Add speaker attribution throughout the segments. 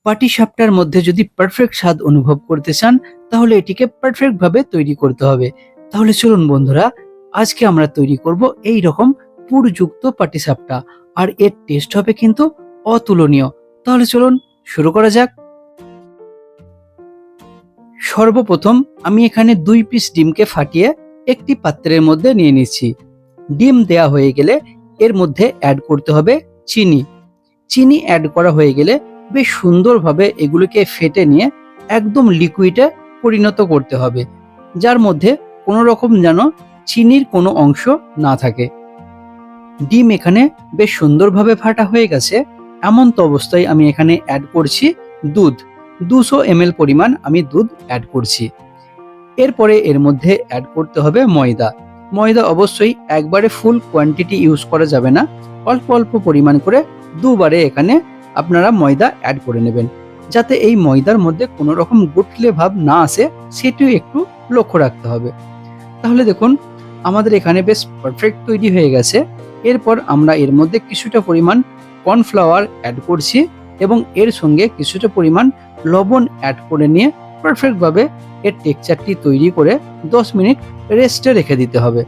Speaker 1: পাটিসাপটার মধ্যে যদি পারফেক্ট স্বাদ অনুভব করতে চান তাহলে এটিকে পারফেক্ট ভাবে তৈরি করতে হবে। তাহলে চলুন বন্ধুরা, আজকে আমরা তৈরি করব এই রকম পুরযুক্ত পাটিসাপটা, আর এর টেস্ট হবে কিন্তু অতুলনীয়। তাহলে চলুন শুরু করা যাক। সর্বপ্রথম আমি এখানে 2 পিস ডিমকে ফাটিয়ে একটি পাত্রের মধ্যে নিয়ে নিচ্ছি। ডিম দেয়া হয়ে গেলে এর মধ্যে অ্যাড করতে হবে চিনি। চিনি অ্যাড করা হয়ে গেলে বেশ সুন্দরভাবে এগুলোকে ফেটে নিয়ে একদম লিকুইডে পরিণত করতে হবে, যার মধ্যে কোনো রকম যেন চিনির কোনো অংশ না থাকে। ডিম এখানে বেশ সুন্দরভাবে ফাটা হয়ে গেছে। এমন তো অবস্থায় আমি এখানে অ্যাড করছি দুধ। 200 ml পরিমাণ আমি দুধ অ্যাড করছি। এরপরে এর মধ্যে অ্যাড করতে হবে ময়দা। ময়দা অবশ্যই একবারে ফুল কোয়ান্টিটি ইউজ করা যাবে না, অল্প অল্প পরিমাণ করে দুবারে এখানে আপনারা ময়দা অ্যাড করে নেবেন, যাতে এই ময়দার মধ্যে কোনো রকম গুটলে ভাব না আসে, সেটিও একটু লক্ষ্য রাখতে হবে। তাহলে দেখুন আমাদের এখানে বেশ পারফেক্ট তৈরি হয়ে গেছে। এরপর আমরা এর মধ্যে কিছুটা পরিমাণ কর্নফ্লাওয়ার অ্যাড করছি এবং এর সঙ্গে কিছুটা পরিমাণ লবণ অ্যাড করে নিয়ে পারফেক্টভাবে এর টেক্সচারটি তৈরি করে 10 মিনিট রেস্টে রেখে দিতে হবে।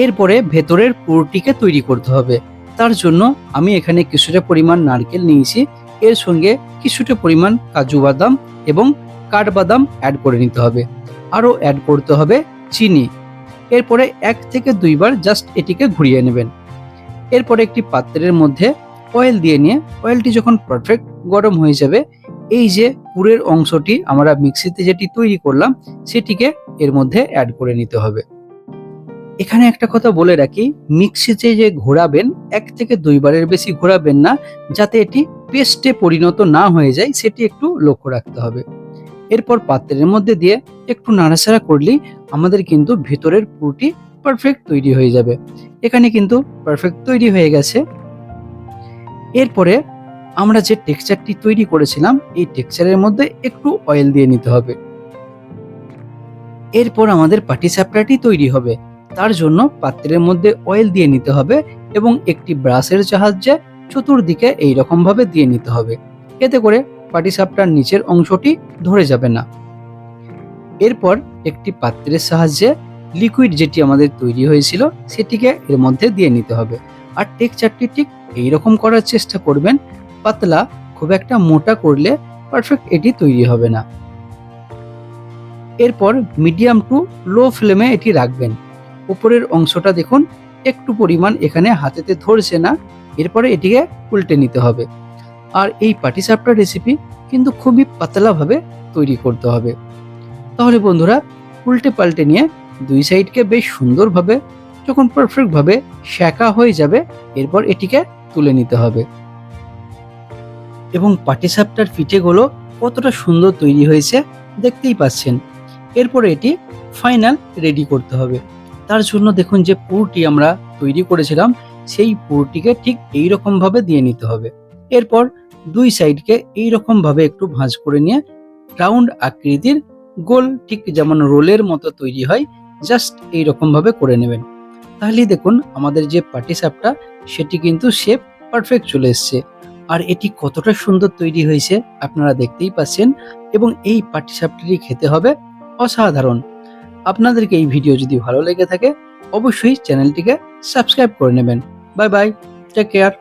Speaker 1: এরপরে ভেতরের পুরটিকে তৈরি করতে হবে। তার জন্য আমি এখানে কিছুটা পরিমাণ নারকেল নিয়েছি, এর সঙ্গে কিছুটা পরিমাণ কাজু বাদাম এবং কাঠবাদাম অ্যাড করে নিতে হবে। আরও অ্যাড করতে হবে চিনি। এরপরে 1 থেকে 2 বার জাস্ট এটিকে ঘুরিয়ে নেবেন। এরপরে একটি পাত্রের মধ্যে অয়েল দিয়ে নিয়ে অয়েলটি যখন পারফেক্ট গরম হয়ে যাবে, এই যে পুরের অংশটি আমরা মিক্সিতে যেটি তৈরি করলাম সেটিকে এর মধ্যে অ্যাড করে নিতে হবে। এখানে একটা কথা বলে রাখি, মিক্সিতে যে ঘোরাবেন 1 থেকে 2 বারের বেশি ঘোরাবেন না, যাতে এটি পেস্টে পরিণত না হয়ে যায়, সেটি একটু লক্ষ্য রাখতে হবে। এরপর পাত্রের মধ্যে দিয়ে একটু নাড়াচাড়া করলেই আমাদের কিন্তু ভিতরের পুরটি পারফেক্ট তৈরি হয়ে যাবে। এখানে কিন্তু পারফেক্ট তৈরি হয়ে গেছে। এরপরে আমরা যে টেক্সচারটি তৈরি করেছিলাম এই টেক্সচারের মধ্যে একটু অয়েল দিয়ে নিতে হবে। এরপর আমাদের পাটিসাপটাটি তৈরি হবে। তার জন্য পাত্রের মধ্যে অয়েল দিয়ে নিতে হবে এবং একটি ব্রাশের সাহায্যে চতুর্দিকে এইরকম ভাবে দিয়ে নিতে হবে, এতে করে পাটিসাপটার নিচের অংশটি ধরে যাবে না। এরপর একটি পাত্রের সাহায্যে লিকুইড যেটি আমাদের তৈরি হয়েছিল সেটিকে এর মধ্যে দিয়ে নিতে হবে। আর টেক্সচারটি ঠিক এইরকম করার চেষ্টা করবেন, পাতলা খুব একটা মোটা করলে পারফেক্ট এটি তৈরি হবে না। এরপর মিডিয়াম টু লো ফ্লেমে এটি রাখবেন। উপরের অংশটা দেখুন একটু পরিমাণ এখানে হাতেতে ধরছে না, এরপরে এটিকে উল্টে নিতে হবে। আর এই পাটিসাপটা রেসিপি কিন্তু খুবই পাতলাভাবে তৈরি করতে হবে। তাহলে বন্ধুরা, উল্টে পাল্টে নিয়ে 2 সাইডকে বেশ সুন্দরভাবে যখন পারফেক্টভাবে সেঁকা হয়ে যাবে, এরপর এটিকে তুলে নিতে হবে। এবং পাটিসাপটার পিঠেগুলো কতটা সুন্দর তৈরি হয়েছে দেখতেই পাচ্ছেন। এরপরে এটি ফাইনাল রেডি করতে হবে। তার জন্য দেখুন যে পুরটি আমরা তৈরি করেছিলাম সেই পুরটিকে ঠিক এইরকম ভাবে দিয়ে নিতে হবে। এরপর 2 সাইডকে এইরকম ভাবে একটু ভাঁজ করে নিয়ে রাউন্ড আকৃতির গোল, ঠিক যেমন রোলের মতো তৈরি হয়, জাস্ট এইরকম ভাবে করে নেবেন। তাহলেই দেখুন আমাদের যে পাটিসাপটা সেটি কিন্তু শেপ পারফেক্ট চলে এসছে। আর এটি কতটা সুন্দর তৈরি হয়েছে আপনারা দেখতেই পাচ্ছেন। এবং এই পাটিসাপটাটি খেতে হবে অসাধারণ। আপনাদেরকে এই ভিডিও যদি ভালো লেগে থাকে অবশ্যই চ্যানেলটিকে সাবস্ক্রাইব করে নেবেন। Bye bye, take care.